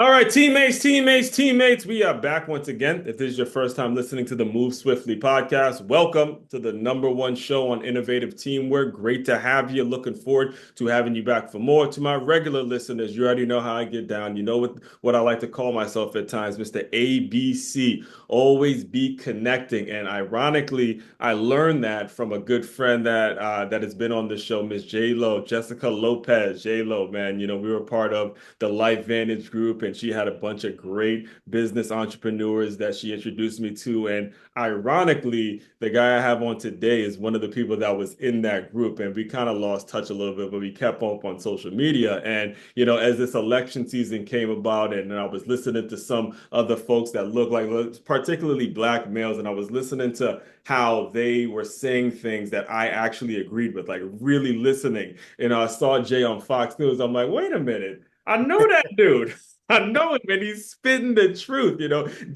All right, teammates, we are back once again. If this is your first time listening to the Move Swiftly podcast, welcome to the number one show on innovative teamwork. Great to have you. Looking forward to having you back for more. To my regular listeners, you already know how I get down. You know what I like to call myself at times, Mr. ABC. Always be connecting. And ironically, I learned that from a good friend that has been on the show, Miss J Lo, Jessica Lopez. J Lo, man, we were part of the Life Vantage Group, and she had a bunch of great business entrepreneurs that she introduced me to. And ironically, the guy I have on today is one of the people that was in that group, and we kind of lost touch a little bit, but we kept up on social media. And as this election season came about, and I was listening to some other folks that look like, particularly black males, and I was listening to how they were saying things that I actually agreed with, like really listening. I saw Jay on Fox News. I'm like, wait a minute. I know that dude. I know him, and he's spitting the truth,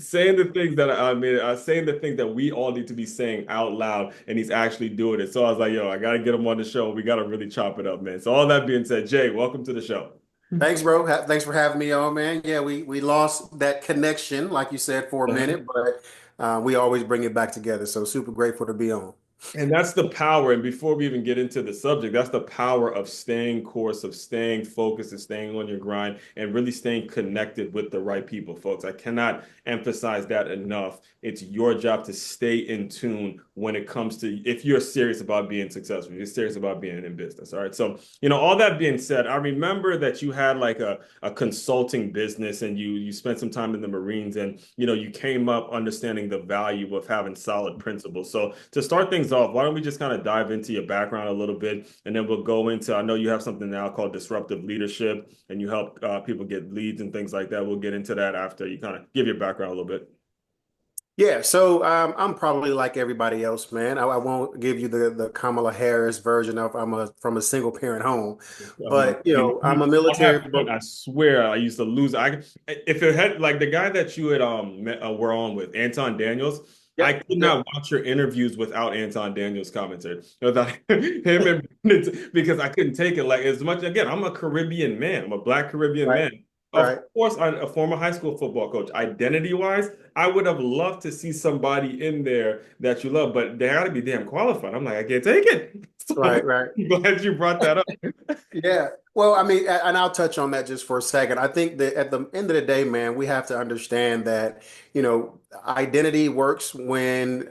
saying the things that saying the things that we all need to be saying out loud, and he's actually doing it. So I was like, yo, I got to get him on the show. We got to really chop it up, man. So all that being said, Jay, welcome to the show. Thanks, bro. Thanks for having me on, man. Yeah, we lost that connection, like you said, for a minute, but we always bring it back together. So super grateful to be on. And that's the power. And before we even get into the subject, that's the power of staying course, of staying focused, and staying on your grind, and really staying connected with the right people, folks. I cannot emphasize that enough. It's your job to stay in tune when it comes to if you're serious about being successful, if you're serious about being in business. All right. So, all that being said, I remember that you had like a consulting business, and you spent some time in the Marines, and you came up understanding the value of having solid principles. So to start things off, why don't we just kind of dive into your background a little bit, and then we'll go into, I know you have something now called Disruptive Leadership, and you help people get leads and things like that. We'll get into that after you kind of give your background a little bit. Yeah, so I'm probably like everybody else, man. I won't give you the Kamala Harris version of I'm from a single parent home, Oh man, but I'm a on that military. front, I swear I used to lose. If it had like the guy that you had were on with Anton Daniels, I Yep, could yep, not watch your interviews without Anton Daniels commentary. Without him and because I couldn't take it. Like as much again, I'm a Caribbean man. I'm a black Caribbean right, man. Of right. course, I'm a former high school football coach. Identity wise, I would have loved to see somebody in there that you love, but they got to be damn qualified. I'm like, I can't take it. So Right, right. I'm glad you brought that up. Yeah. Well, I mean, and I'll touch on that just for a second. I think that at the end of the day, man, we have to understand that, identity works when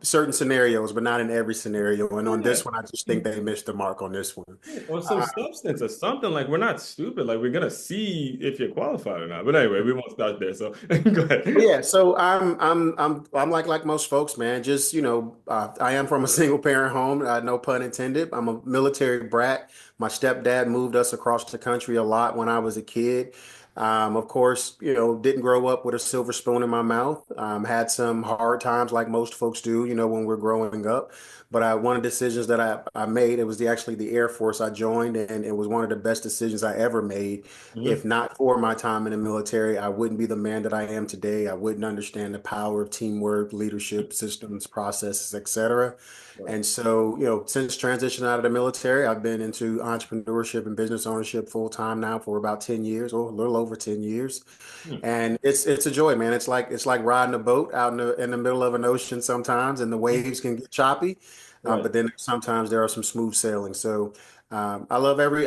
certain scenarios, but not in every scenario. And on Yeah. this one, I just think they missed the mark on this one. Or some substance or something. Like we're not stupid. Like we're gonna see if you're qualified or not. But anyway, we won't start there. So go But ahead. yeah, so I'm like most folks, man. Just I am from a single parent home. No pun intended. I'm a military brat. My stepdad moved us across the country a lot when I was a kid. Of course, didn't grow up with a silver spoon in my mouth. Had some hard times like most folks do, when we're growing up. But one of the decisions that I made, it was actually the Air Force I joined, and it was one of the best decisions I ever made. If Mhm. not for my time in the military, I wouldn't be the man that I am today. I wouldn't understand the power of teamwork, leadership, systems, processes, etc. Right. And so, since transitioning out of the military, I've been into entrepreneurship and business ownership full time now for about 10 years, or a little over 10 years. Hmm. And it's a joy, man. It's like riding a boat out in the middle of an ocean sometimes, and the waves can get choppy. Right. But then sometimes there are some smooth sailing. So I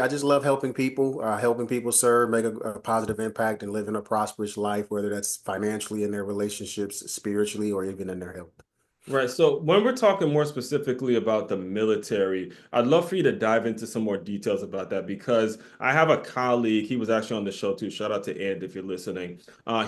just love helping people serve, make a positive impact, and live in a prosperous life, whether that's financially in their relationships, spiritually, or even in their health. Right. So when we're talking more specifically about the military, I'd love for you to dive into some more details about that because I have a colleague, he was actually on the show too. Shout out to Ed if you're listening.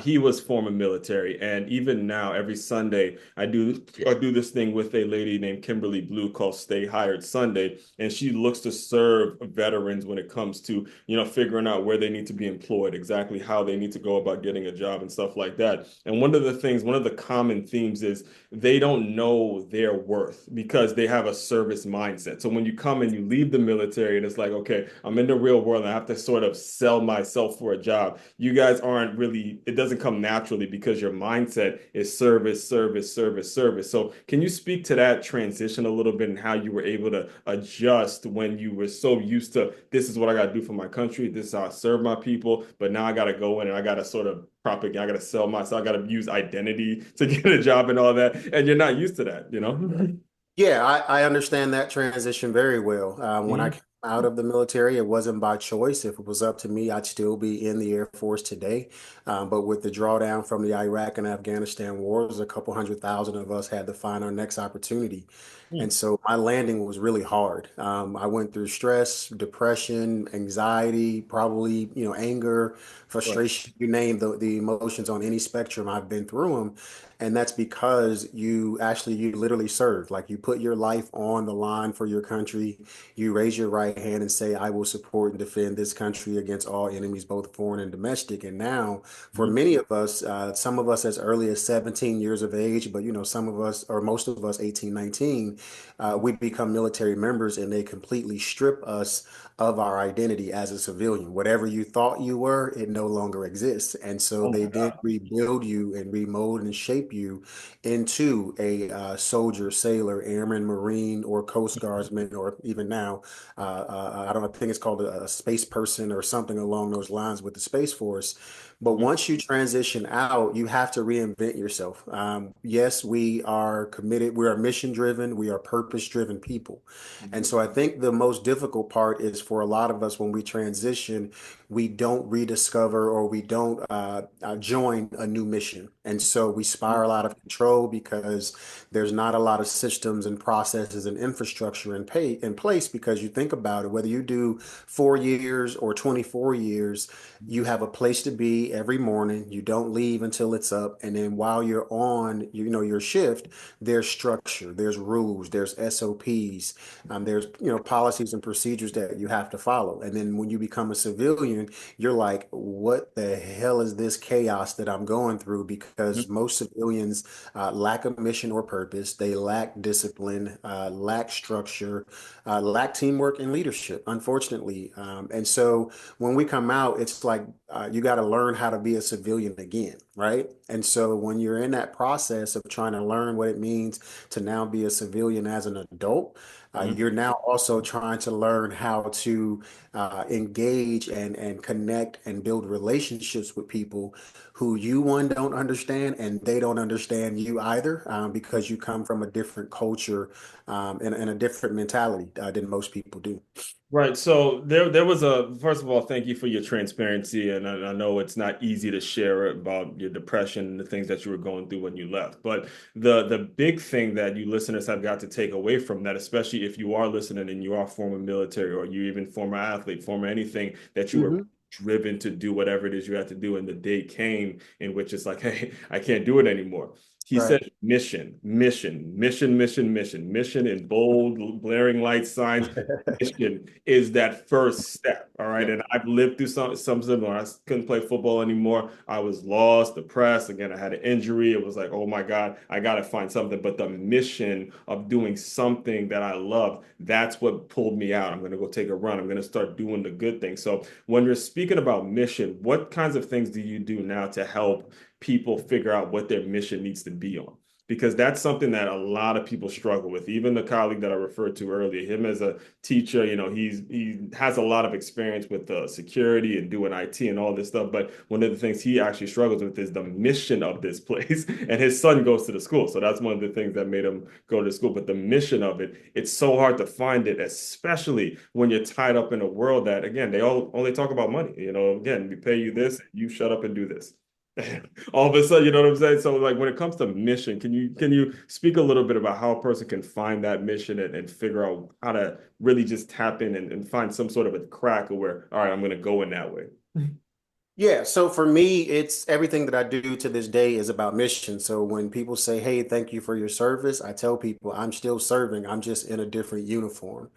He was former military, and even now, every Sunday, I do this thing with a lady named Kimberly Blue called Stay Hired Sunday, and she looks to serve veterans when it comes to figuring out where they need to be employed, exactly how they need to go about getting a job and stuff like that. And one of the common themes is they don't know their worth because they have a service mindset. So when you come and you leave the military and it's like, okay, I'm in the real world and I have to sort of sell myself for a job. You guys aren't really, it doesn't come naturally because your mindset is service, service, service, service. So can you speak to that transition a little bit and how you were able to adjust when you were so used to this is what I got to do for my country, this is how I serve my people, but now I got to go in and I got to sort of propaganda, I got to sell myself, I got to use identity to get a job and all that, and you're not used to that, you know? Yeah, I understand that transition very well. When I Mhm. came out of the military, it wasn't by choice. If it was up to me, I'd still be in the Air Force today. But with the drawdown from the Iraq and Afghanistan wars, a couple 100,000 of us had to find our next opportunity. And Mhm. so my landing was really hard. I went through stress, depression, anxiety, probably, anger, Right. frustration, you name the emotions on any spectrum. I've been through them. And that's because you literally serve. Like you put your life on the line for your country. You raise your right hand and say, I will support and defend this country against all enemies, both foreign and domestic. And now, for Mhm. many of us, some of us as early as 17 years of age, but some of us, or most of us, 18, 19, we become military members and they completely strip us of our identity as a civilian. Whatever you thought you were, it no longer exists. And so Oh they my then God. rebuild you and remold and shape you into a soldier, sailor, airman, marine, or Coast Guardsman, or even now, I don't know, I think it's called a space person or something along those lines with the Space Force. But Mhm. once you transition out, you have to reinvent yourself. Yes, we are committed. We are mission driven. We are purpose driven people. And Mhm. so I think the most difficult part is for a lot of us when we transition, we don't rediscover or we don't join a new mission. And so we spiral out of control because there's not a lot of systems and processes and infrastructure in place because you think about it, whether you do 4 years or 24 years, you have a place to be every morning. You don't leave until it's up. And then while you're on, your shift, there's structure, there's rules, there's SOPs, there's, policies and procedures that you have to follow. And then when you become a civilian, you're like, what the hell is this chaos that I'm going through? Because most civilians lack a mission or purpose. They lack discipline, lack structure, lack teamwork and leadership, unfortunately. And so when we come out, it's like you got to learn how to be a civilian again, right? And so when you're in that process of trying to learn what it means to now be a civilian as an adult, Mhm. you're now also trying to learn how to engage and connect and build relationships with people who you, one, don't understand and they don't understand you either, because you come from a different culture, and a different mentality than most people do. Right. So there was a first of all, thank you for your transparency, and I know it's not easy to share about your depression and the things that you were going through when you left. But the big thing that you listeners have got to take away from that, especially if you are listening and you are former military or you even former athlete, former anything that you were Hmm. driven to do whatever it is you had to do, and the day came in which it's like, hey, I can't do it anymore. He Right. said mission, mission, mission, mission, mission, mission in bold, blaring light signs. Mission is that first step. All right. Yeah. And I've lived through some similar. I couldn't play football anymore. I was lost, depressed. Again, I had an injury. It was like, oh my God, I got to find something. But the mission of doing something that I love, that's what pulled me out. I'm going to go take a run. I'm going to start doing the good things. So when you're speaking about mission, what kinds of things do you do now to help people figure out what their mission needs to be on? Because that's something that a lot of people struggle with. Even the colleague that I referred to earlier, him as a teacher, he has a lot of experience with security and doing IT and all this stuff. But one of the things he actually struggles with is the mission of this place. And his son goes to the school, so that's one of the things that made him go to school. But the mission of it, it's so hard to find it, especially when you're tied up in a world that, again, they all only talk about money. Again, we pay you this, you shut up and do this. All of a sudden, you know what I'm saying? So like when it comes to mission, can you speak a little bit about how a person can find that mission and figure out how to really just tap in and find some sort of a crack of where, all right, I'm gonna go in that way. Yeah, so for me, it's everything that I do to this day is about mission. So when people say, "Hey, thank you for your service," I tell people I'm still serving. I'm just in a different uniform.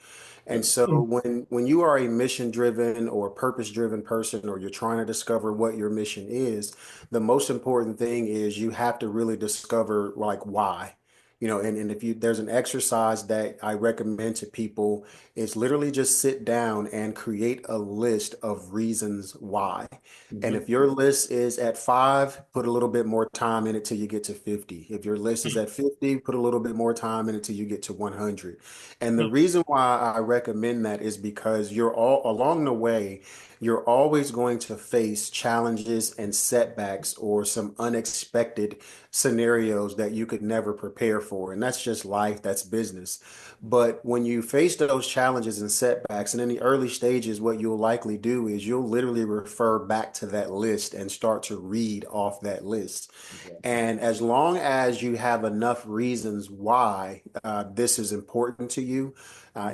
And Yep. so when you are a mission driven or purpose driven person, or you're trying to discover what your mission is, the most important thing is you have to really discover like why. And if you there's an exercise that I recommend to people, it's literally just sit down and create a list of reasons why. And Mhm. if your list is at 5, put a little bit more time in it till you get to 50. If your list is at 50, put a little bit more time in it till you get to 100. And the reason why I recommend that is because you're all along the way, you're always going to face challenges and setbacks or some unexpected scenarios that you could never prepare for. And that's just life, that's business. But when you face those challenges and setbacks, and in the early stages, what you'll likely do is you'll literally refer back to that list and start to read off that list. Exactly. And as long as you have enough reasons why this is important to you,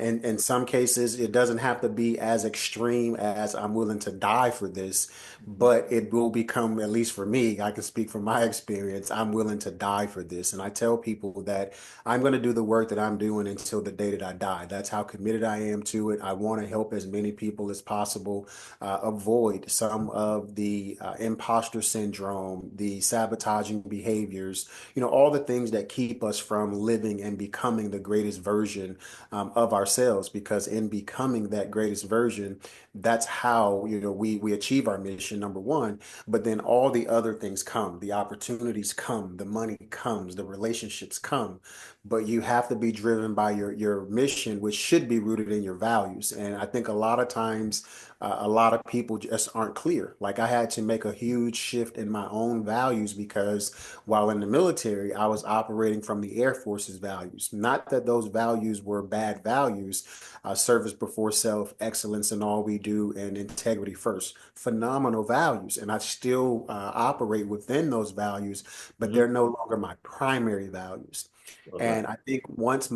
in some cases, it doesn't have to be as extreme as I'm willing to die for this, but it will become, at least for me, I can speak from my experience, I'm willing to die for this. And I tell people that I'm going to do the work that I'm doing until the day that I die. That's how committed I am to it. I want to help as many people as possible avoid some of the imposter syndrome, the sabotaging behaviors, all the things that keep us from living and becoming the greatest version of ourselves. Because in becoming that greatest version, that's how, we achieve our mission, number one. But then all the other things come, the opportunities come, the money comes, the relationships come. But you have to be driven by your mission, which should be rooted in your values. And I think a lot of times, a lot of people just aren't clear. Like I had to make a huge shift in my own values because while in the military, I was operating from the Air Force's values. Not that those values were bad values, service before self, excellence in all we do, and integrity first. Phenomenal values. And I still operate within those values, but Mhm. they're no longer my primary values. Love that. And I think once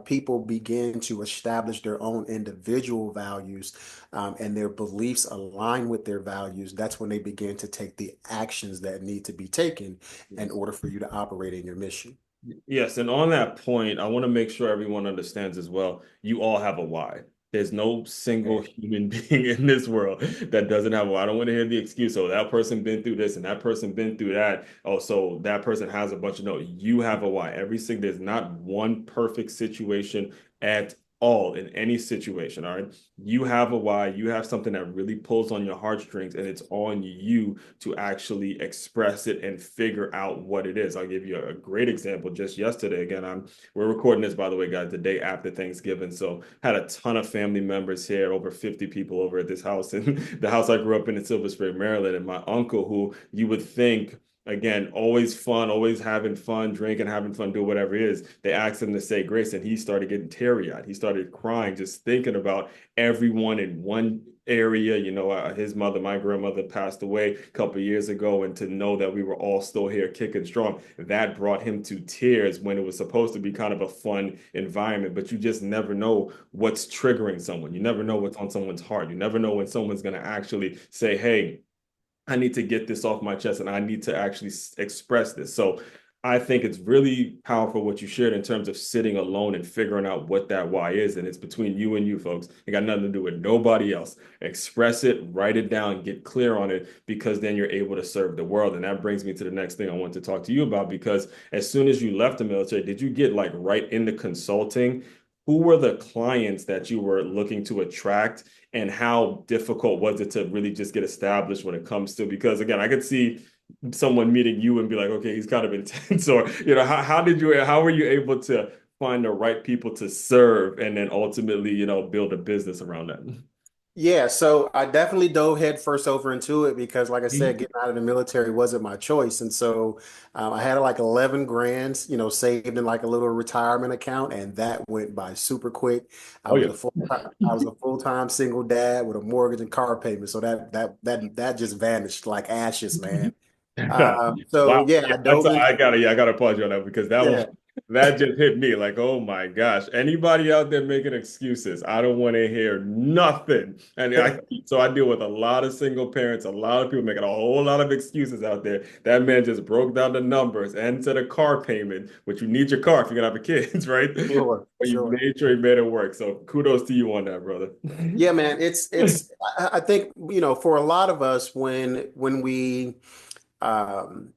people begin to establish their own individual values and their beliefs align with their values, that's when they begin to take the actions that need to be taken in Yes. order for you to operate in your mission. Yes, and on that point, I want to make sure everyone understands as well. You all have a why. There's no single human being in this world that doesn't have a why. I don't want to hear the excuse, oh, that person been through this and that person been through that. Oh, so that person has a bunch of no. You have a why. Every single there's not one perfect situation at all in any situation. All right. You have a why. You have something that really pulls on your heartstrings, and it's on you to actually express it and figure out what it is. I'll give you a great example. Just yesterday, again, we're recording this, by the way, guys, the day after Thanksgiving. So had a ton of family members here, over 50 people over at this house, and the house I grew up in Silver Spring, Maryland. And my uncle, who you would think, again, always fun, always having fun, drinking, having fun, do whatever it is. They asked him to say grace, and he started getting teary-eyed. He started crying, just thinking about everyone in one area. His mother, my grandmother, passed away a couple of years ago, and to know that we were all still here kicking strong, that brought him to tears when it was supposed to be kind of a fun environment. But you just never know what's triggering someone. You never know what's on someone's heart. You never know when someone's going to actually say, hey, I need to get this off my chest and I need to actually express this. So I think it's really powerful what you shared in terms of sitting alone and figuring out what that why is. And it's between you and you, folks. It got nothing to do with nobody else. Express it, write it down, get clear on it, because then you're able to serve the world. And that brings me to the next thing I want to talk to you about, because as soon as you left the military, did you get like right into consulting? Who were the clients that you were looking to attract, and how difficult was it to really just get established when it comes to, because again, I could see someone meeting you and be like, okay, he's kind of intense, or how were you able to find the right people to serve and then ultimately, build a business around that? Yeah, so I definitely dove head first over into it because, like I said, Mhm. getting out of the military wasn't my choice. And so I had like 11 grand, saved in like a little retirement account, and that went by super quick. Oh yeah. I was a full-time single dad with a mortgage and car payment. So that just vanished like ashes, man. So Wow. yeah, Yeah, I dove in. I gotta applaud you on that, because Yeah. that just hit me like, oh my gosh. Anybody out there making excuses, I don't want to hear nothing. And I deal with a lot of single parents, a lot of people making a whole lot of excuses out there. That man just broke down the numbers and to the car payment, which you need your car if you're gonna have kids, right? Sure, But you sure. made sure he made it work. So kudos to you on that, brother. Yeah, man, I think, for a lot of us when we um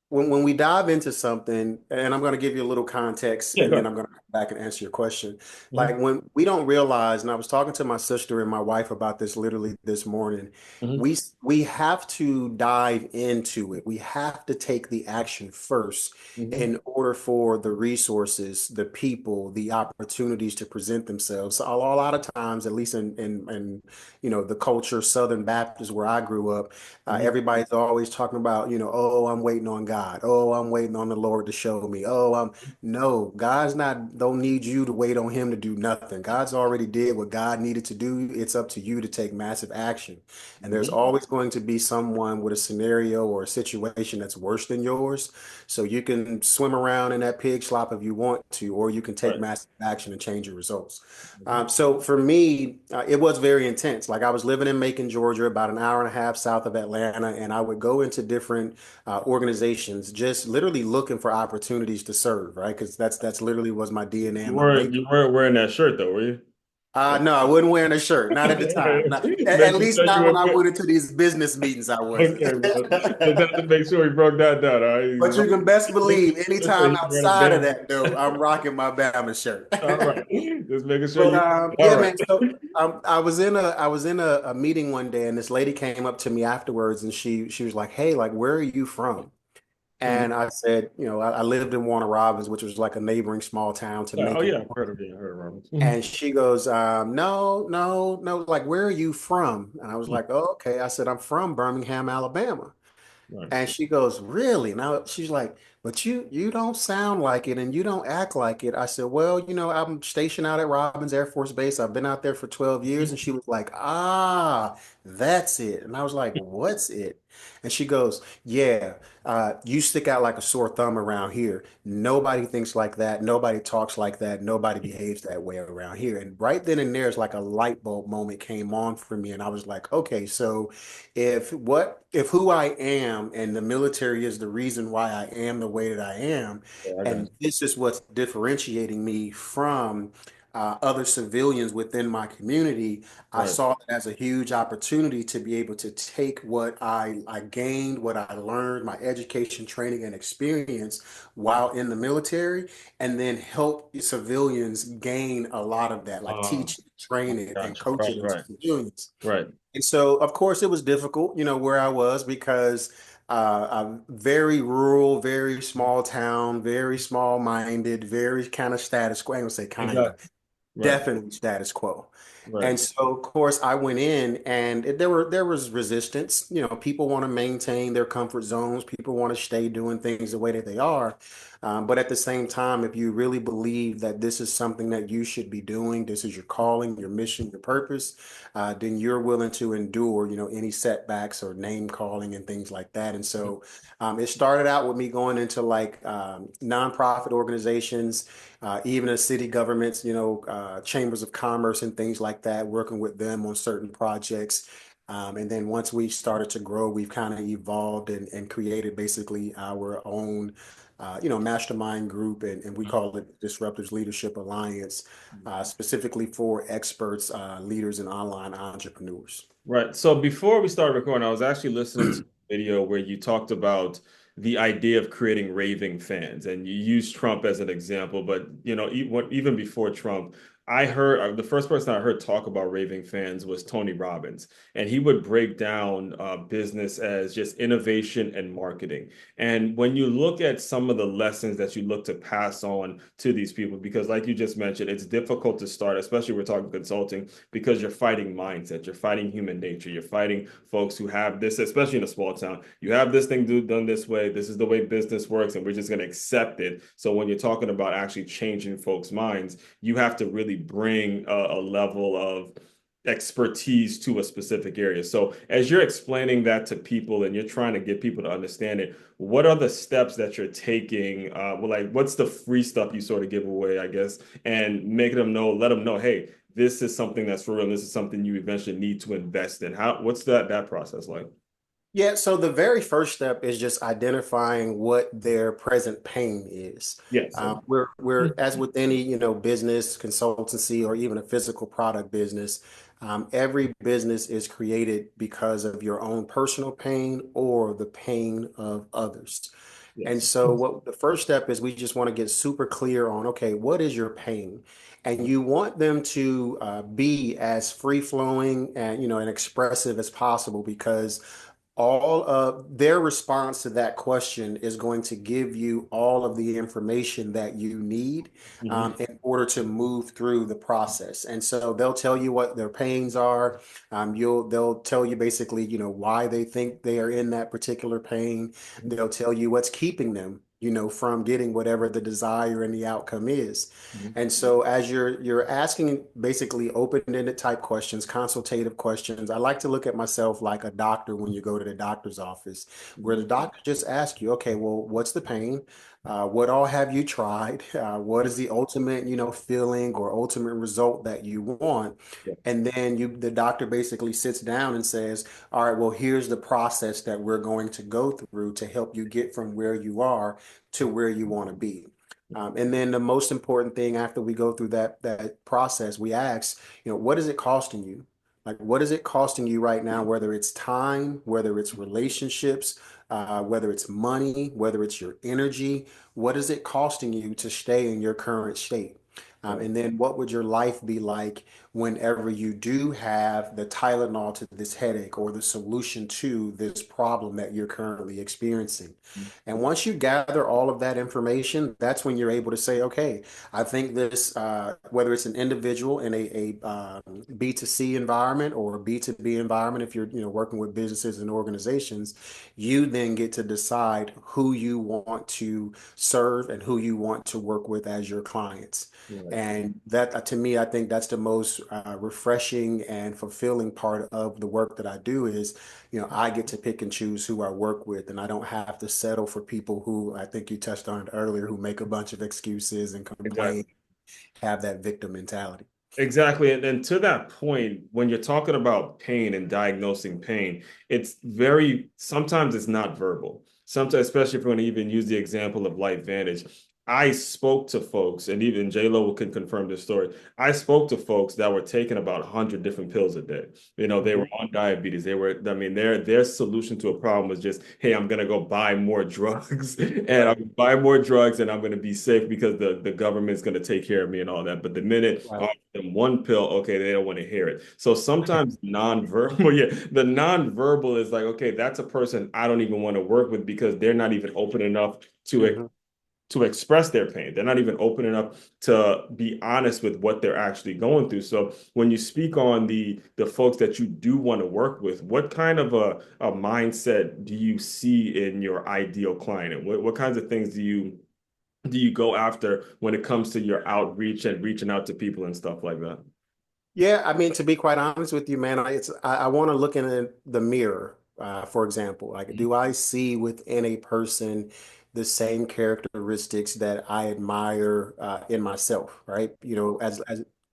when we dive into something, and I'm going to give you a little context, Yeah, and go then I'm ahead. going to come back and answer your question. Hmm. Like when we don't realize, and I was talking to my sister and my wife about this literally this morning. Hmm. We have to dive into it. We have to take the action first Hmm. in order for the resources, the people, the opportunities to present themselves. So a lot of times, at least in the culture, Southern Baptist, where I grew up. Hmm. Everybody's always talking about, oh, I'm waiting on God. Oh, I'm waiting on the Lord to show me. Oh, no, God's not, don't need you to wait on him to do nothing. God's already did what God needed to do. It's up to you to take massive action. And there's Hmm. always going to be someone with a scenario or a situation that's worse than yours. So you can swim around in that pig slop if you want to, or you can take Right. massive action and change your results. Mhm. So for me, it was very intense. Like I was living in Macon, Georgia, about an hour and a half south of Atlanta, and I would go into different organizations, just literally looking for opportunities to serve, right? Because that's literally was my DNA You and my weren't makeup. you weren't wearing that shirt though, were you? No, I wasn't wearing a shirt, not at the time. At Making least sure you not when I were went into these business meetings, I wasn't. okay, bro. Just have to make sure we broke that down. All But right. you can best Make believe, sure anytime you wear a outside of band. that, though, I'm rocking my Bama shirt. All right. Just making sure But you all yeah, right. man. So I was in a meeting one day, and this lady came up to me afterwards, and she was like, "Hey, like, where are you from?" Mhm. And I said, I lived in Warner Robins, which was like a neighboring small town to Yeah, oh Macon. yeah, I've heard of you. I heard of Roberts. Mhm. And she goes, no, no, no, like, where are you from? And I was Mhm. like, oh, okay. I said, I'm from Birmingham, Alabama. Right. And she goes, really? Now she's like, but you don't sound like it and you don't act like it. I said, well, I'm stationed out at Robins Air Force Base. I've been out there for 12 years. And she was like, ah, that's it. And I was like, what's it? And she goes, yeah, you stick out like a sore thumb around here. Nobody thinks like that. Nobody talks like that. Nobody behaves that way around here. And right then and there's like a light bulb moment came on for me. And I was like, okay, so if who I am and the military is the reason why I am the way that I am, Yeah, I got and this is what's differentiating me from other civilians within my community, you. I Right. saw it as a huge opportunity to be able to take what I gained, what I learned, my education, training, and experience while in the military, and then help civilians gain a lot of that, like Uh, teach, train it, and gotcha. coach Right, it into right, civilians. right. And so, of course, it was difficult, where I was because I'm very rural, very small town, very small minded, very kind of status quo. I ain't gonna say kind of, Exactly. Right, definitely status quo. right. And so, of course, I went in, and there was resistance. People want to maintain their comfort zones. People want to stay doing things the way that they are. But at the same time, if you really believe that this is something that you should be doing, this is your calling, your mission, your purpose, then you're willing to endure, any setbacks or name calling and things like that. And so, it started out with me going into like nonprofit organizations, even as city governments, chambers of commerce and things like that, working with them on certain projects. And then once we started to grow, we've kind of evolved and created basically our own, mastermind group, and we call it Disruptive Leadership Alliance, specifically for experts, leaders, and online entrepreneurs. Right. So before we started recording, I was actually listening to a video where you talked about the idea of creating raving fans, and you used Trump as an example. But even before Trump, I heard the first person I heard talk about raving fans was Tony Robbins, and he would break down business as just innovation and marketing. And when you look at some of the lessons that you look to pass on to these people, because like you just mentioned, it's difficult to start, especially we're talking consulting because you're fighting mindset, you're fighting human nature, you're fighting folks who have this, especially in a small town. You have this thing done this way. This is the way business works, and we're just going to accept it. So when you're talking about actually changing folks' minds, you have to really bring a level of expertise to a specific area. So as you're explaining that to people and you're trying to get people to understand it, what are the steps that you're taking? Like what's the free stuff you sort of give away, I guess, and make them know, let them know, hey, this is something that's for real. And this is something you eventually need to invest in. What's that process like? Yeah, so the very first step is just identifying what their present pain is. Yes. We're as with any, business, consultancy, or even a physical product business, every business is created because of your own personal pain or the pain of others. And Yes. so what the first step is we just want to get super clear on, okay, what is your pain? And you want them to be as free flowing and, and expressive as possible because all of their response to that question is going to give you all of the information that you need Hmm. in order to move through the process. And so they'll tell you what their pains are. They'll tell you basically, why they think they are in that particular pain. They'll tell you what's keeping them, from getting whatever the desire and the outcome is. Hmm. And so as you're asking basically open-ended type questions, consultative questions, I like to look at myself like a doctor when you go to the doctor's office, where the doctor just asks you, okay, well, what's the pain? What all have you tried? What is the ultimate, feeling or ultimate result that you want? Yeah. And then the doctor basically sits down and says, all right, well, here's the process that we're going to go through to help you get from where you are to where you want to be. And then the most important thing after we go through that process, we ask, what is it costing you? Like, what is it costing you right now, whether it's time, whether it's relationships, whether it's money, whether it's your energy, what is it costing you to stay in your current state? Right. And then what would your life be like whenever you do have the Tylenol to this headache or the solution to this problem that you're currently experiencing? And once you gather all of that information, that's when you're able to say, okay, I think this, whether it's an individual in a B2C environment or a B2B environment, if you're, working with businesses and organizations, you then get to decide who you want to serve and who you want to work with as your clients. Right. And that, to me, I think that's the most refreshing and fulfilling part of the work that I do is, I get to pick and choose who I work with, and I don't have to settle for people who I think you touched on it earlier, who make a bunch of excuses and complain, Exactly. have that victim mentality. Exactly. And then to that point, when you're talking about pain and diagnosing pain, sometimes it's not verbal. Sometimes, especially if we're going to even use the example of Life Vantage, I spoke to folks, and even J-Lo can confirm this story. I spoke to folks that were taking about 100 different pills a day. They were Mhm. on diabetes. I mean, their solution to a problem was just, hey, I'm going to go buy more drugs and I'm Right, going to buy more drugs and I'm going to be safe because the government's going to take care of me and all that. But the minute right. them one pill, okay, they don't want to hear it. So sometimes nonverbal, yeah, the nonverbal is like, okay, that's a person I don't even want to work with because they're not even open enough Mhm. to express their pain. They're not even open enough to be honest with what they're actually going through. So when you speak on the folks that you do want to work with, what kind of a mindset do you see in your ideal client? And what kinds of things do you go after when it comes to your outreach and reaching out to people and stuff like that? Yeah, I mean, to be quite honest with you, man, I want to look in the mirror, for example. Like, do I see within a person the same characteristics that I admire in myself, right? As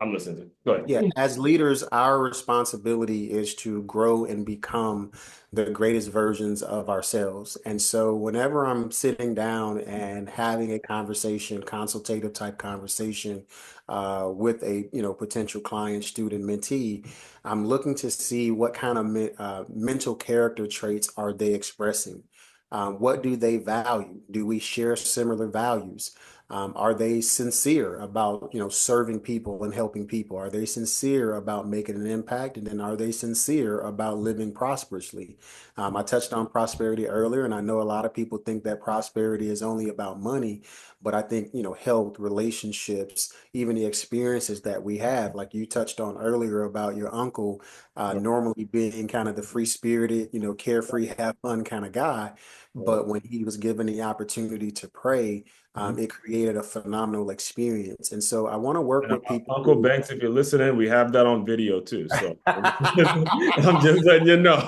I'm listening. Go yeah, ahead. as leaders, our responsibility is to grow and become the greatest versions of ourselves. And so whenever I'm sitting down and having a conversation, consultative type conversation with a, potential client, student, mentee, I'm looking to see what kind of mental character traits are they expressing. What do they value? Do we share similar values? Are they sincere about, serving people and helping people? Are they sincere about making an impact? And then are they sincere about living prosperously? I touched on prosperity earlier, and I know a lot of people think that prosperity is only about money, but I think, health, relationships, even the experiences that we have, like you touched on earlier about your uncle, normally being kind of the free-spirited, carefree, have fun kind of guy. But when he was given the opportunity to pray, Mhm. it created a phenomenal experience. And so I want to work And with people Uncle who, Banks, if you're listening, we have that on video too. So I'm just letting you know.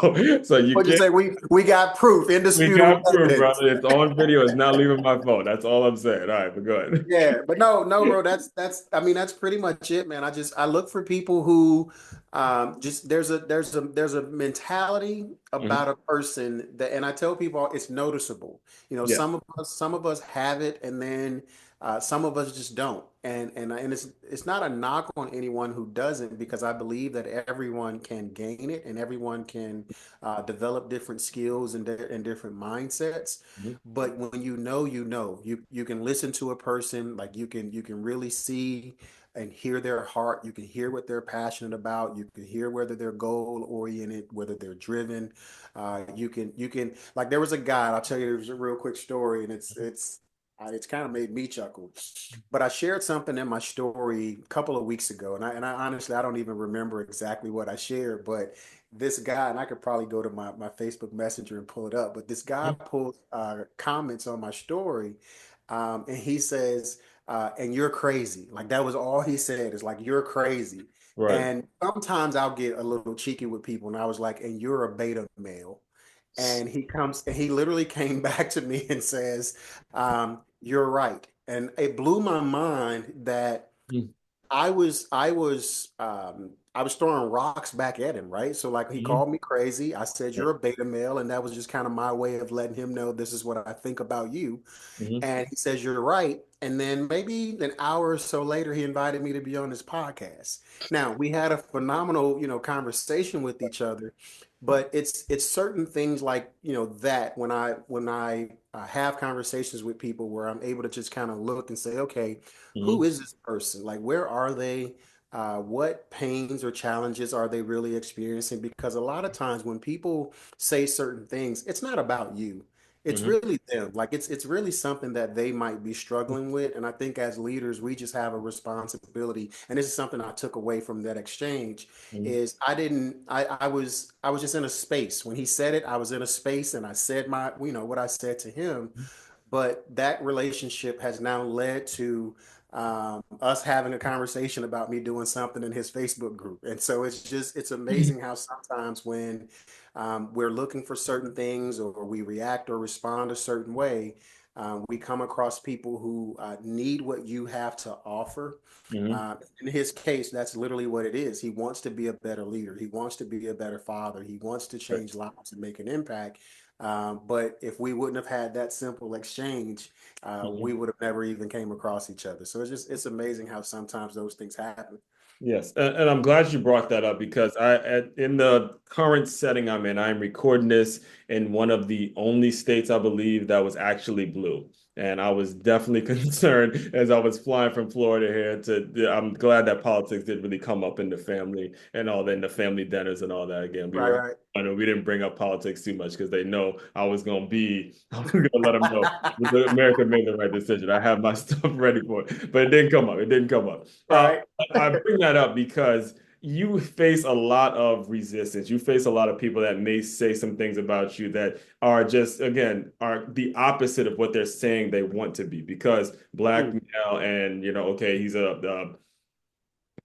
So you what'd you can't. say? We got proof, We indisputable got proof, evidence. brother. It's on video. It's not leaving my phone. That's all I'm saying. All right, but go ahead. Yeah, but no, bro. I mean, that's pretty much it, man. I look for people who, just there's a mentality Mhm. about a person that, and I tell people it's noticeable. Yeah. Some of us have it, and and then some of us just don't. And it's not a knock on anyone who doesn't, because I believe that everyone can gain it and everyone can develop different skills and different mindsets. Mhm. But when you can listen to a person, like you can really see and hear their heart. You can hear what they're passionate about. You can hear whether they're goal oriented, whether they're driven. You can like there was a guy. I'll tell you, it was a real quick story, and it's kind of made me chuckle. But I shared something in my story a couple of weeks ago, and I honestly I don't even remember exactly what I shared, but this guy, and I could probably go to my Facebook Messenger and pull it up, but this guy Mhm. pulled comments on my story, and he says, and you're crazy. Like that was all he said, is like, you're crazy. Right. And sometimes I'll get a little cheeky with people, and I was like, and you're a beta male. And he comes and he literally came back to me and says, you're right. And it blew my mind that Mhm. I was throwing rocks back at him, right? So like he Mhm. called me crazy. I said, Right. you're a beta male, and that was just kind of my way of letting him know this is what I think about you. Mhm. And he says, you're right. And then maybe an hour or so later, he invited me to be on his podcast. Now, we had a phenomenal, conversation with each other, but it's certain things like, that when I have conversations with people where I'm able to just kind of look and say, okay, who Mhm. is this person? Like, where are they? What pains or challenges are they really experiencing? Because a lot of times when people say certain things, it's not about you. It's Mhm. really them. Like it's really something that they might be struggling with. And I think as leaders, we just have a responsibility. And this is something I took away from that exchange Mhm. is I didn't I was just in a space. When he said it, I was in a space and I said what I said to him. But that relationship has now led to us having a conversation about me doing something in his Facebook group. And so it's amazing how sometimes when we're looking for certain things or we react or respond a certain way, we come across people who need what you have to offer. Mhm. In his case, that's literally what it is. He wants to be a better leader. He wants to be a better father. He wants to Right. change lives and make an impact. But if we wouldn't have had that simple exchange, we Mhm. would have never even came across each other. So it's amazing how sometimes those things happen. Yes, and I'm glad you brought that up because in the current setting I'm in, I'm recording this in one of the only states I believe that was actually blue. And I was definitely concerned as I was flying from Florida here I'm glad that politics didn't really come up in the family and all that, in the family dinners and all that. Again, Right, right. I know we didn't bring up politics too much because they know I was going to let them know America made the right decision. I have my stuff ready for it, but it didn't come up. It didn't come up. Right. I bring that up because you face a lot of resistance. You face a lot of people that may say some things about you that are just, again, are the opposite of what they're saying they want to be because black Mm, male and, okay, he's a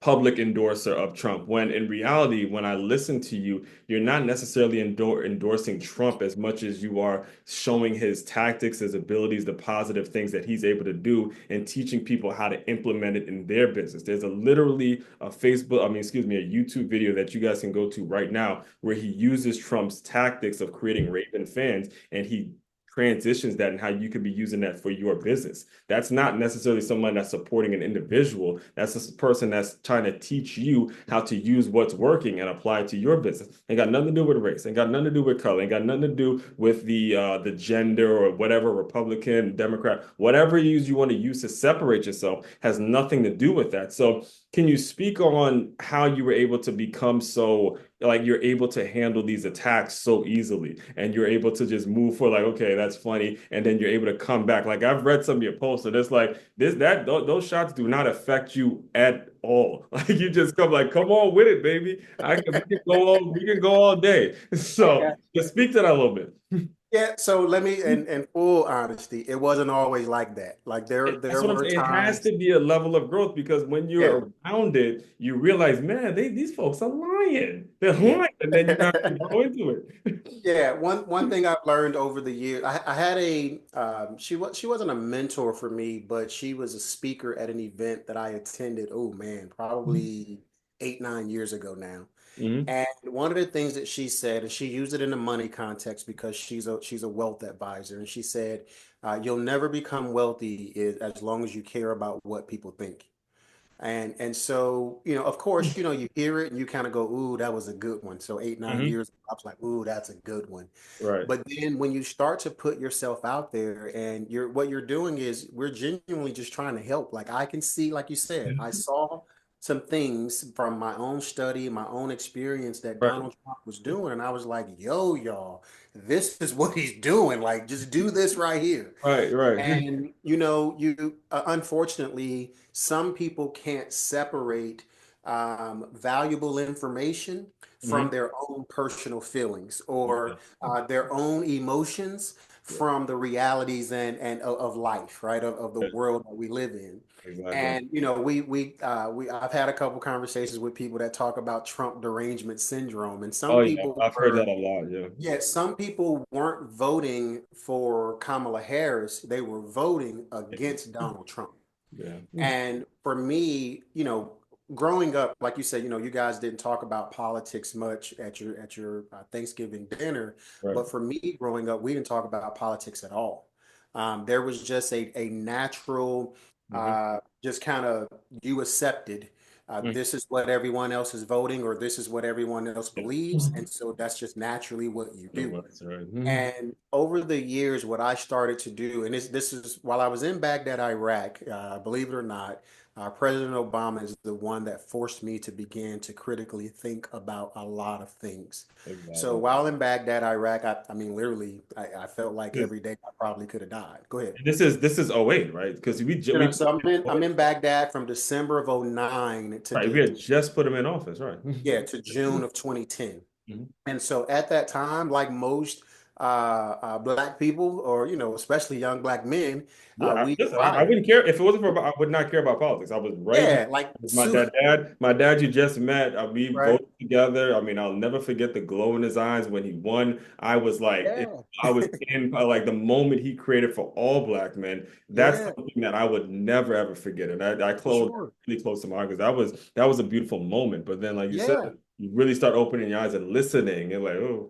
public endorser of Trump. When in reality, when I listen to you, you're not necessarily endorsing Trump as much as you are showing his tactics, his abilities, the positive things that he's able to do, and teaching people how to implement it in their business. There's literally a a YouTube video that you guys can go to right now where he uses Trump's tactics of creating Raven fans and he transitions that and how you could be using that for your business. That's not necessarily someone that's supporting an individual. That's a person that's trying to teach you how to use what's working and apply it to your business. Ain't got nothing to do with race. Ain't got nothing to do with color. Ain't got nothing to do with the gender or whatever, Republican, Democrat, whatever you want to use to separate yourself has nothing to do with that. So can you speak on how you were able to become so like you're able to handle these attacks so easily and you're able to just move for like, okay, that's funny, and then you're able to come back. Like I've read some of your posts and it's like those shots do not affect you at all. Like you just come on with it, baby. We can go all day. So yeah. just speak to that a little bit. Yeah, so let me, in full honesty, it wasn't always like that. Like That's there what I'm were saying. It has times, to be a level of growth because when yeah, you're around it, you realize, man, these folks are lying. They're yeah. lying, and then you have to grow into it. Yeah, one thing I've learned over the years, I had she wasn't a mentor for me, but she was a speaker at an event that I attended. Oh man, probably 8, 9 years ago now. Hmm. And one of the things that she said, and she used it in the money context because she's a wealth advisor, and she said, "You'll never become wealthy as long as you care about what people think." And so, of course, you hear it and you kind of go, "Ooh, that was a good one." So 8, 9 Hmm. years, I was like, "Ooh, that's a good one." Right. But then when you start to put yourself out there and what you're doing is we're genuinely just trying to help. Like I can see, like you said, I saw some things from my own study, my own experience that Right. Donald Trump was doing. And I was like, yo, y'all, this is what he's doing. Like, just do this right here. Right. Right. And you unfortunately, some people can't separate valuable information from Hmm. their own personal feelings or Yeah. their own emotions Yeah. from the realities and of life, right? Of the Yeah. world that we live in. Exactly. And we I've had a couple conversations with people that talk about Trump derangement syndrome, and Oh yeah, I've heard that a lot. Yeah. yeah, some people weren't voting for Kamala Harris. They were voting against Donald Trump. Yeah. And for me, growing up, like you said, you guys didn't talk about politics much at your Thanksgiving dinner, Right. but for me, growing up, we didn't talk about politics at all. There was just a natural, Hmm. just kind of you accepted. This is what everyone else is voting, or this is what everyone else Yeah. believes, and so that's just naturally what you It do. was right. Mhm. And over the years, what I started to do, and this is while I was in Baghdad, Iraq, believe it or not, President Obama is the one that forced me to begin to critically think about a lot of things. So Exactly. while in Baghdad, Iraq, I mean, literally, I felt like This every day I probably could have died. Go ahead. this is '08, right? Because we So I'm in Baghdad from December of '09 to right, we the had just put him in office, right? yeah to June of 2010. Mhm. And so at that time, like most black people, or especially young black men, Yeah, we listen, I admire. wouldn't care if it wasn't for. I would not care about politics. I was right there Yeah, like with Sue, my dad you just met. We right? voted together. I mean, I'll never forget the glow in his eyes when he won. I was like, Yeah, I was in like the moment he created for all black men. That's yeah, something that I would never ever forget, and I for close sure. really close to my heart because that was a beautiful moment. But then, like you said, Yeah, you really start opening your eyes and listening, and like, oh,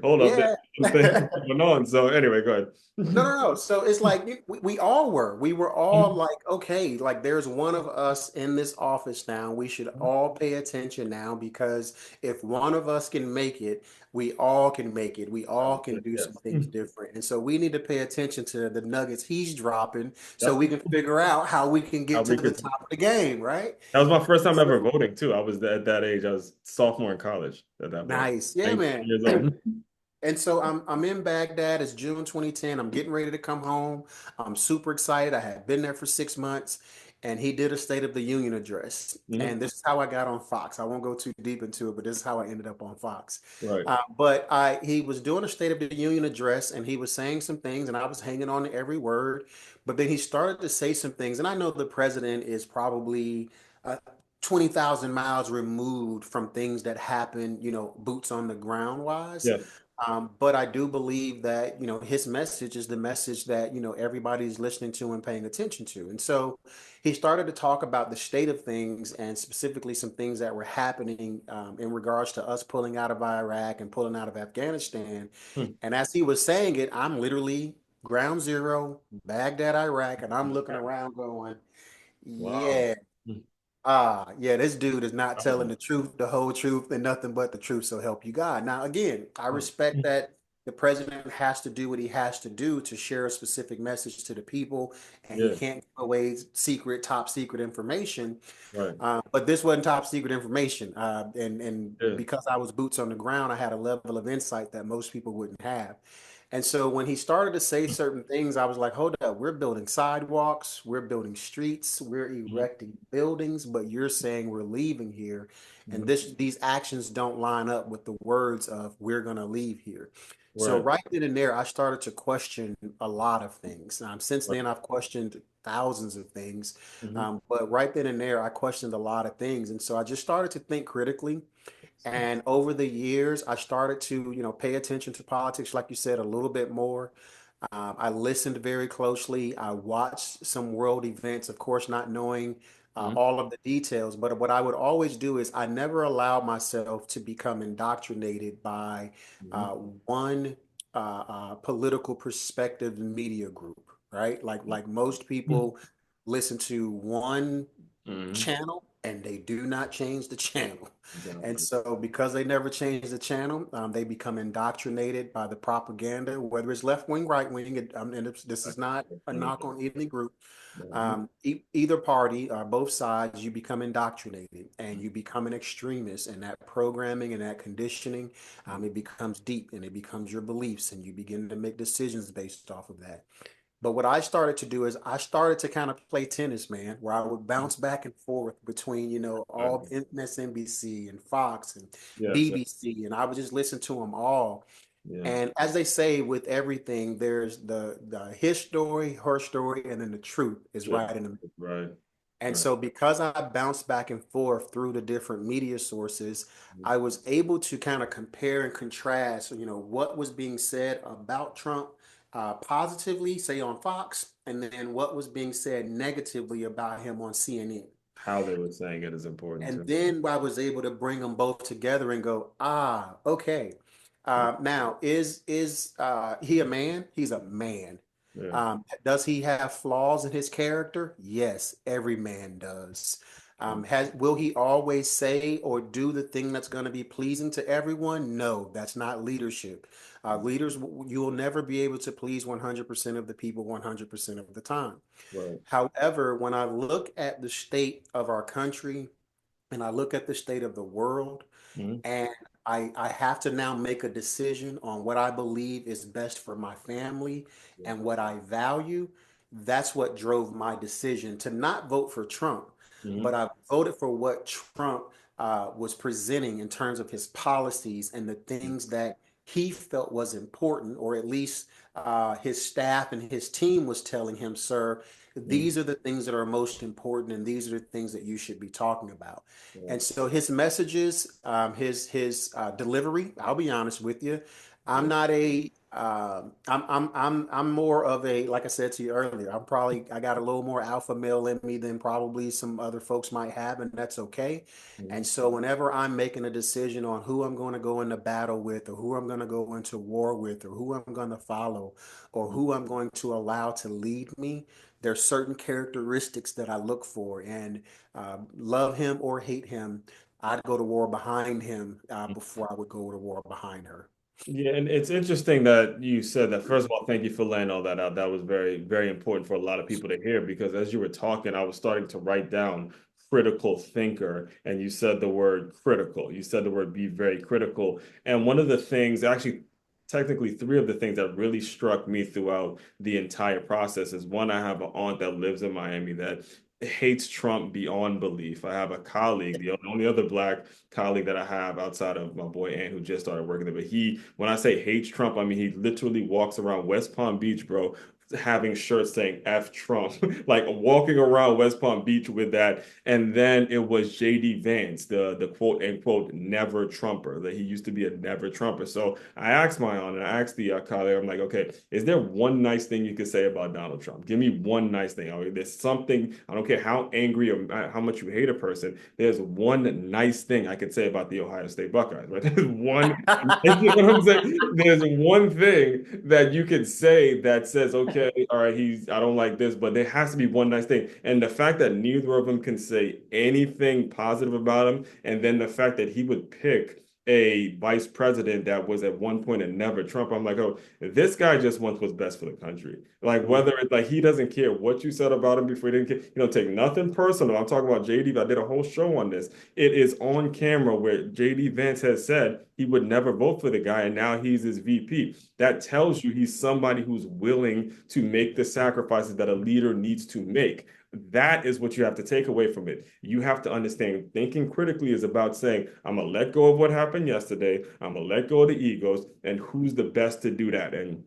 hold up, there's yeah. some things going on. So anyway, go No, ahead. no, no. So it's like we all were. We were all like, okay, like there's one of us in this office now. We should all pay attention now because if one of us can make it, we all can make it. We all can do some Yes. things different. And so we need to pay attention to the nuggets he's dropping so Yep. we can figure out how we can How get to we the could. top of the game, right? That was my first time ever So voting too. I was at that age. I was sophomore in college at that point. nice. Yeah, 19 man. years old. And so I'm in Baghdad. It's June 2010. I'm getting ready to come home. I'm super excited. I had been there for 6 months, and he did a State of the Union address. Mhm. And this is how I got on Fox. I won't go too deep into it, but this is how I ended up on Fox. Right. But he was doing a State of the Union address, and he was saying some things, and I was hanging on to every word. But then he started to say some things, and I know the president is probably 20,000 miles removed from things that happen, boots on the ground wise. Yeah. But I do believe that, his message is the message that, everybody's listening to and paying attention to. And so he started to talk about the state of things and specifically some things that were happening in regards to us pulling out of Iraq and pulling out of Afghanistan. Hmm. And as he was saying it, I'm literally ground zero, Baghdad, Iraq, and I'm looking around going, Wow. yeah. Hmm. Yeah, this dude is not telling Wow. the truth, the whole truth, and nothing but the truth. So help you God. Now, again, I Hmm. respect that the president has to do what he has to do to share a specific message to the people, and he Yeah. can't give away top secret information. Right. But this wasn't top secret information. And Yeah. because I was boots on the ground, I had a level of insight that most people wouldn't have. And so when he started to say certain things, I was like, hold up, we're building sidewalks, we're building streets, we're Mhm. erecting buildings, but you're saying we're leaving here. And Mhm. these actions don't line up with the words of we're going to leave here. So Right. right then and there, I started to question a lot of things. Since Right. then, I've questioned thousands of things. Mhm. But right then and there, I questioned a lot of things. And so I just started to think critically. And over the years, I started to, pay attention to politics, like you said, a little bit more. I listened very closely. I watched some world events, of course, not knowing Mhm. all of the details. But what I would always do is I never allow myself to become indoctrinated by Mhm. uh, one political perspective media group, right? Like most people listen to one Mhm. channel and they do not change the channel. And Exactly. so because they never change the channel, they become indoctrinated by the propaganda, whether it's left wing, right wing. This is not a knock on any group. Mhm. Either party, both sides, you become indoctrinated and you become an extremist, and that programming and that conditioning, it becomes deep and it becomes your beliefs, and you begin to make decisions based off of that. But what I started to do is I started to kind of play tennis, man, where I would bounce back and forth between, all Right. MSNBC and Fox and Yes. BBC, and I would just listen to them all. Yeah. And as they say with everything, there's his story, her story, and then the truth is Sure. right in the middle. Right. And Right. so, because I bounced back and forth through the different media sources, I was able to kind of compare and contrast, what was being said about Trump positively, say on Fox, and then what was being said negatively about him on CNN. How they were saying it is important And too. then I was able to bring them both together and go, okay. Now, is he a man? He's a man. Yeah. Does he have flaws in his character? Yes, every man does. Yeah. Will he always say or do the thing that's going to be pleasing to everyone? No, that's not leadership. Leaders, you will never be able to please 100% of the people 100% of the time. Right. However, when I look at the state of our country, and I look at the state of the world, Mhm. and I have to now make a decision on what I believe is best for my family Yeah. and what I value. That's what drove my decision to not vote for Trump, but Mhm. I voted for what Trump was presenting in terms of his policies and the things that he felt was important, or at least his staff and his team was telling him, sir, Mhm. these are the things that are most important, and these are the things that you should be talking about. Yeah. And so his messages, his delivery, I'll be honest with you, I'm Yeah. not a I'm more of a, like I said to you earlier, I got a little more alpha male in me than probably some other folks might have, and that's okay. And Mhm. so whenever I'm making a decision on who I'm going to go into battle with, or who I'm going to go into war with, or who I'm going to follow, or Mhm. who I'm going to allow to lead me, there's certain characteristics that I look for. And love him or hate him, I'd go to war behind him before I would go to war behind her. Yeah, and it's interesting that you said that. First of all, thank you for laying all that out. That was very, very important for a lot of people to hear because as you were talking, I was starting to write down critical thinker, and you said the word critical. You said the word be very critical. And one of the things, actually, technically, three of the things that really struck me throughout the entire process is one, I have an aunt that lives in Miami that hates Trump beyond belief. I have a colleague, the only other black colleague that I have outside of my boy Ant, who just started working there. But he, when I say hates Trump, I mean he literally walks around West Palm Beach, bro, having shirts saying F Trump, like walking around West Palm Beach with that. And then it was JD Vance, the quote unquote never Trumper, that he used to be a never Trumper. So I asked my aunt and I asked the colleague, I'm like, okay, is there one nice thing you could say about Donald Trump? Give me one nice thing. I mean, there's something, I don't care how angry or how much you hate a person, there's one nice thing I could say about the Ohio State Buckeyes, right? There's one, you know what I'm saying? There's one thing that you could say that says, okay, all right, I don't like this, but there has to be one nice thing. And the fact that neither of them can say anything positive about him, and then the fact that he would pick a vice president that was at one point a never Trump, I'm like, oh, this guy just wants what's best for the country. Like Mhm. whether it's like he doesn't care what you said about him before, he didn't care, take nothing personal. I'm talking about JD. I did a whole show on this. It is on camera where JD Vance has said he would never vote for the guy, and now he's his VP. That tells you he's somebody who's willing to make the sacrifices that a leader needs to make. That is what you have to take away from it. You have to understand thinking critically is about saying, I'm going to let go of what happened yesterday. I'm going to let go of the egos, and who's the best to do that. And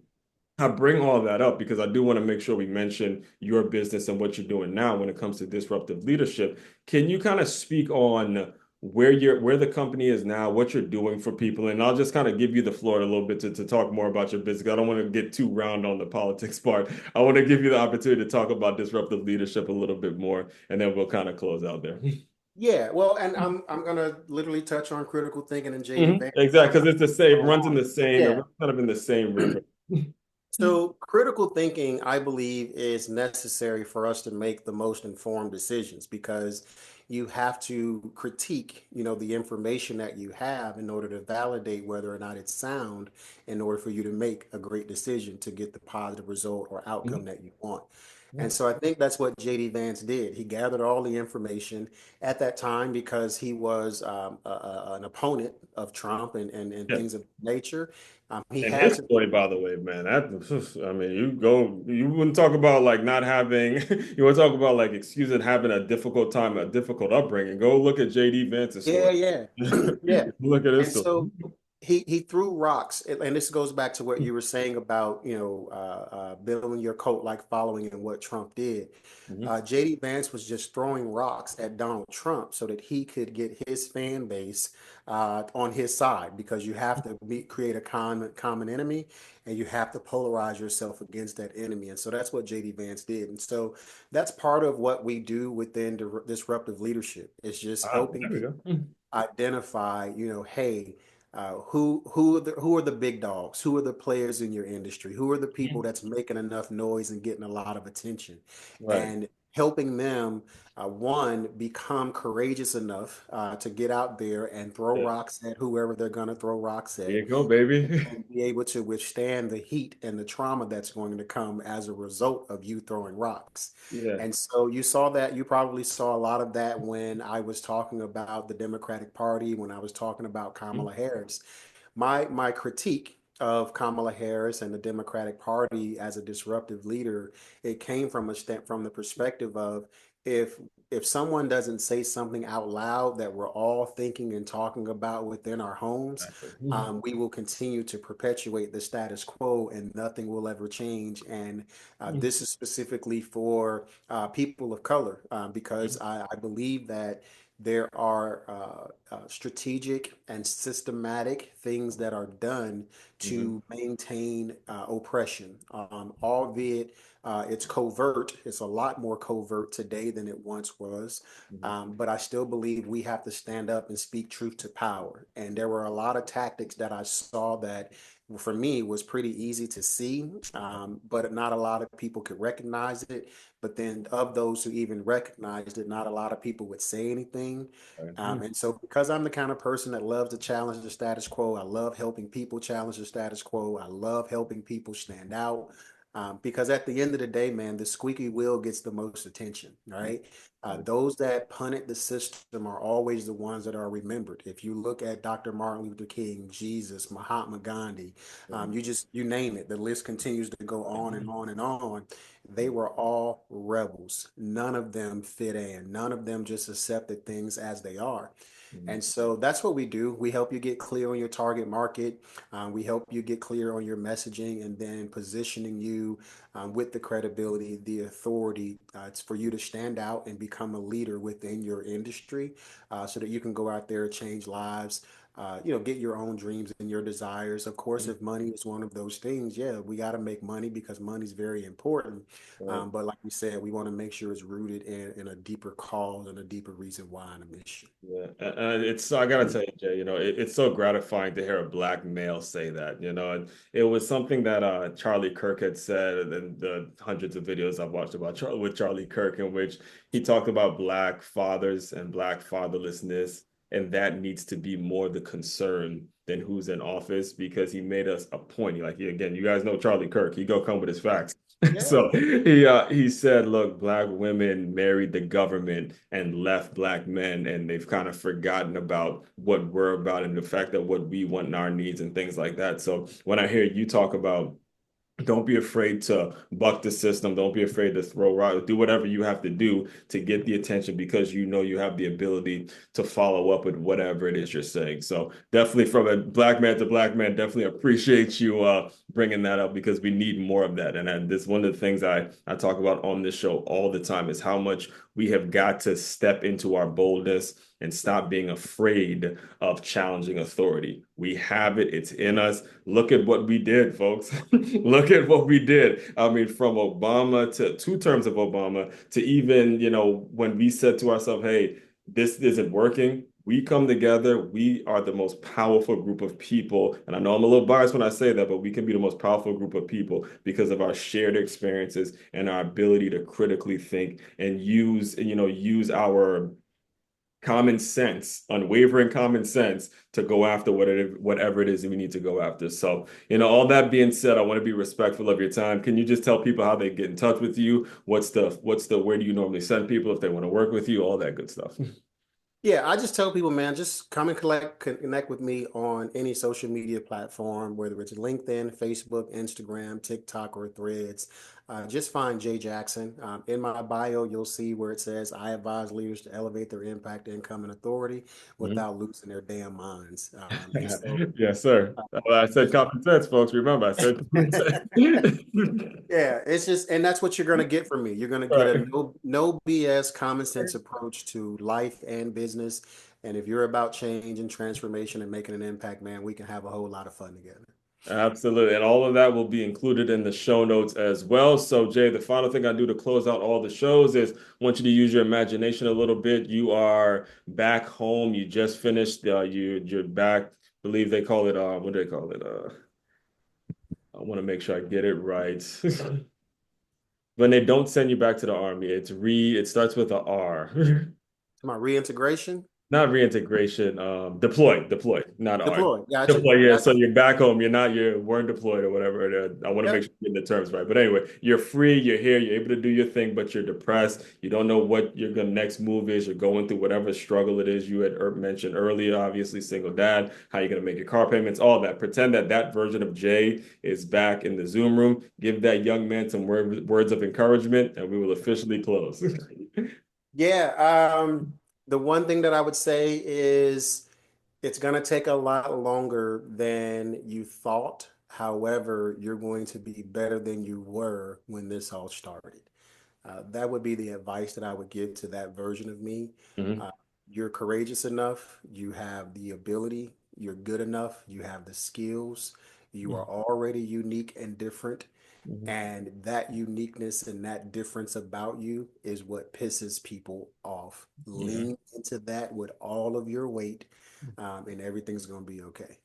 I bring all that up because I do want to make sure we mention your business and what you're doing now when it comes to disruptive leadership. Can you kind of speak on where the company is now, what you're doing for people, and I'll just kind of give you the floor a little bit to talk more about your business. I don't want to get too round on the politics part. I want to give you the opportunity to talk about disruptive leadership a little bit more, and then we'll kind of close out there. Yeah, well, and I'm gonna literally touch on critical thinking and JD Vance. Exactly, because it's the same, runs in On. the same, it Yeah. runs kind of in the same river. So critical thinking, I believe, is necessary for us to make the most informed decisions because you have to critique, the information that you have in order to validate whether or not it's sound in order for you to make a great decision to get the positive result or outcome Mhm. that you want. Yeah, And so I think that's what JD Vance did. He gathered all the information at that time because he was an opponent of Trump and yeah. things of nature. He And had his to. story, by the way, man, I mean, you wouldn't talk about like not having, you want to talk about like excusing having a difficult time, a difficult upbringing. Go look at JD Vance's Yeah, story. yeah, yeah. Look at his And story. so he threw rocks, and this goes back to what you were saying about building your coat like following and what Trump did. Mhm. JD Vance was just throwing rocks at Donald Trump so that he could get his fan base on his side because you have to create a common enemy and you have to polarize yourself against that enemy. And so that's what JD Vance did. And so that's part of what we do within disruptive leadership. It's just Ah, helping there we people go. identify, hey, who are the big dogs? Who are the players in your industry? Who are the people Mhm. that's making enough noise and getting a lot of attention? Right. And helping them, one, become courageous enough to get out there and throw Yeah. rocks at whoever they're going to throw rocks There at, you go, baby. and be able to withstand the heat and the trauma that's going to come as a result of you throwing rocks. Yeah. And so you saw that, you probably saw a lot of that when I was talking about the Democratic Party, when I was talking about Mhm. Kamala Harris. My critique of Kamala Harris and the Democratic Party as a disruptive leader, it came from from the perspective of if if someone doesn't say something out loud that we're all thinking and talking about within our homes, Exactly. Mhm. we will continue to perpetuate the status quo and nothing will ever change. And Mhm. this is specifically for people of color because Mhm. I believe that there are strategic and systematic things that are done Mhm. to maintain oppression, albeit it's covert. It's a lot more covert today than it once was. Mhm. But I still believe we have to stand up and speak truth to power. And there were a lot of tactics that I saw that for me was pretty easy to see, but not a lot of people could recognize it. But then of those who even recognized it, not a lot of people would say anything. Right. And so because I'm the kind of person that loves to challenge the status quo, I love helping people challenge the status quo. I love helping people stand out. Because at the end of the day, man, the squeaky wheel gets the most attention, right? Mhm. Those that punted the system are always the ones that are remembered. If you look at Dr. Martin Luther King, Jesus, Mahatma Gandhi, you name it, the list continues to go on and on and on. They were all rebels. None of them fit in. None of them just accepted things as they are. Mhm. And so that's what we do. We help you get clear on your target market. We help you get clear on your messaging and then positioning you with the credibility, the authority. It's for you to stand out and become a leader within your industry so that you can go out there and change lives. Get your own dreams and your desires. Of course, Mhm. if money is one of those things, yeah, we got to make money because money is very important. Right. But like we said, we want to make sure it's rooted in a deeper cause and a deeper reason why and a mission. Yeah, and it's I gotta tell you, Jay, it's so gratifying to hear a black male say that, and it was something that Charlie Kirk had said in the hundreds of videos I've watched about with Charlie Kirk, in which he talked about black fathers and black fatherlessness, and that needs to be more the concern than who's in office because he made us a point. Like again, you guys know Charlie Kirk, he go come with his facts. Yeah. So he said, look, black women married the government and left black men, and they've kind of forgotten about what we're about and the fact that what we want and our needs and things like that. So when I hear you talk about don't be afraid to buck the system. Don't be afraid to throw rocks. Do whatever you have to do to get the attention because you know you have the ability to follow up with whatever it is you're saying. So definitely from a black man to black man, definitely appreciate you bringing that up because we need more of that. And this one of the things I talk about on this show all the time is how much we have got to step into our boldness and stop being afraid of challenging authority. We have it, it's in us. Look at what we did, folks. Look at what we did. I mean, from Obama to 2 terms of Obama to even, when we said to ourselves, hey, this isn't working. We come together. We are the most powerful group of people. And I know I'm a little biased when I say that, but we can be the most powerful group of people because of our shared experiences and our ability to critically think and use our common sense, unwavering common sense to go after whatever it is that we need to go after. So, all that being said, I want to be respectful of your time. Can you just tell people how they get in touch with you? Where do you normally send people if they want to work with you? All that good stuff. Yeah, I just tell people, man, just come and connect with me on any social media platform, whether it's LinkedIn, Facebook, Instagram, TikTok, or Threads. Just find Jay Jackson. In my bio, you'll see where it says, I advise leaders to elevate their impact, income, and authority Mhm. without losing their damn minds. And so, Yes, sir. uh, I said just common sense, folks. Remember, I said common sense. Yeah, it's just, and that's what you're going to get from me. You're going to get a Right. no BS common sense approach to life and business. And if you're about change and transformation and making an impact, man, we can have a whole lot of fun together. Absolutely. And all of that will be included in the show notes as well. So, Jay, the final thing I do to close out all the shows is I want you to use your imagination a little bit. You are back home. You just finished, you're back. I believe they call it, what do they call it? I want to make sure I get it right. When they don't send you back to the army, it starts with a R. To my reintegration, Not reintegration, deploy, not R. deploy. Gotcha. Deploy, yeah. So Gotcha. you're back home. You weren't deployed or whatever. I want to make Yep. sure you're getting the terms right. But anyway, you're free, you're here, you're able to do your thing, but you're depressed. You don't know what your next move is. You're going through whatever struggle it is you had mentioned earlier, obviously, single dad, how you're going to make your car payments, all that. Pretend that version of Jay is back in the Zoom room. Give that young man some words of encouragement, and we will officially close. Yeah. The one thing that I would say is it's going to take a lot longer than you thought. However, you're going to be better than you were when this all started. That would be the advice that I would give to that version of me. Mhm, Uh, you're courageous enough, you have the ability, you're good enough, you have the skills, you are already unique and different. mhm. And that uniqueness and that difference about you is what pisses people off. Yeah. Lean into that with all of your weight, and everything's going to be okay.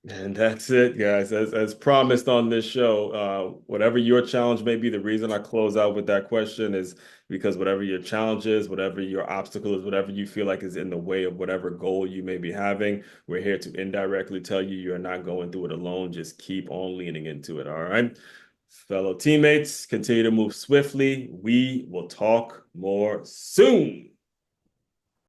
And that's it, guys. As promised on this show, whatever your challenge may be, the reason I close out with that question is because whatever your challenge is, whatever your obstacle is, whatever you feel like is in the way of whatever goal you may be having, we're here to indirectly tell you you're not going through it alone. Just keep on leaning into it. All right. Fellow teammates, continue to move swiftly. We will talk more soon.